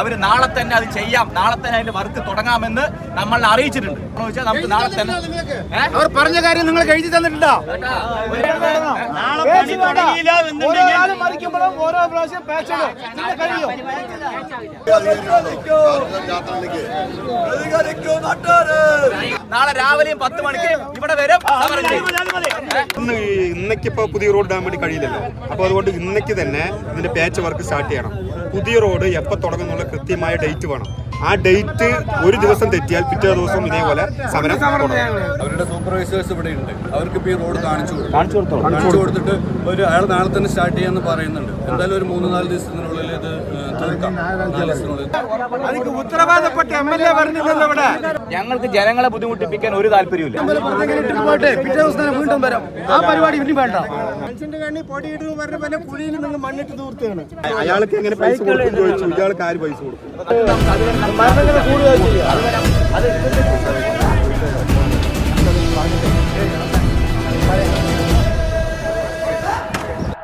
അവർ നാളെ തന്നെ അത് ചെയ്യാം, നാളെ തന്നെ അതിന്റെ വർക്ക് തുടങ്ങാമെന്ന് നമ്മളെ അറിയിച്ചിട്ടുണ്ട്. നമുക്ക് നാളെ തന്നെ അവർ പറഞ്ഞ കാര്യം നിങ്ങൾ എഴുതി തന്നിട്ടുണ്ടോ? നാളെ രാവിലെയും 10 മണിക്ക് ഇവിടെ വരും. ഇന്നേക്കിപ്പോ പുതിയ റോഡ് ഇടാൻ വേണ്ടി കഴിയില്ലല്ലോ. അപ്പൊ അതുകൊണ്ട് ഇന്നേക്ക് തന്നെ ഇതിന്റെ പാച്ച് വർക്ക് സ്റ്റാർട്ട് ചെയ്യണം. പുതിയ റോഡ് എപ്പോൾ തുടങ്ങുന്നുള്ള കൃത്യമായ ഡേറ്റ് വേണം. ആ ഡേറ്റ് ഒരു ദിവസം തെറ്റിയാൽ പിറ്റേ ദിവസം ഇതേപോലെ സമരം. അവരുടെ സൂപ്പർവൈസേഴ്സ് ഇവിടെ ഉണ്ട്. അവർക്ക് ഇപ്പോൾ ഈ റോഡ് കാണിച്ചു കൊടുത്തിട്ട് അയാൾ നാളെ തന്നെ സ്റ്റാർട്ട് ചെയ്യാന്ന് പറയുന്നുണ്ട്. എന്തായാലും ഒരു 3-4 ദിവസത്തിനുള്ളിൽ ഇത് തീർക്കാം. 4 ദിവസത്തിനുള്ളിൽ ഉത്തരവാദപ്പെട്ട MLA പറഞ്ഞില്ലല്ലോ ഇവിടെ. ഞങ്ങൾക്ക് ജനങ്ങളെ ബുദ്ധിമുട്ടിപ്പിക്കാൻ ഒരു താല്പര്യമില്ല. പിറ്റേ ദിവസം വീണ്ടും വരാം. ആ പരിപാടി ഇനി വേണ്ട. മനുഷ്യന്റെ കണ്ണി പൊടിയിട്ട് പറഞ്ഞ പോലെ കുഴിയിൽ നിങ്ങൾ മണ്ണിട്ട് തൂർത്തുകയാണ്. അയാൾക്ക് എങ്ങനെ പൈസ കൊടുക്കും ചോദിച്ചു. ഇയാൾക്ക് ആര് പൈസ കൊടുക്കും? മരണങ്ങൾ കൂടുകയോ ചെയ്യുക.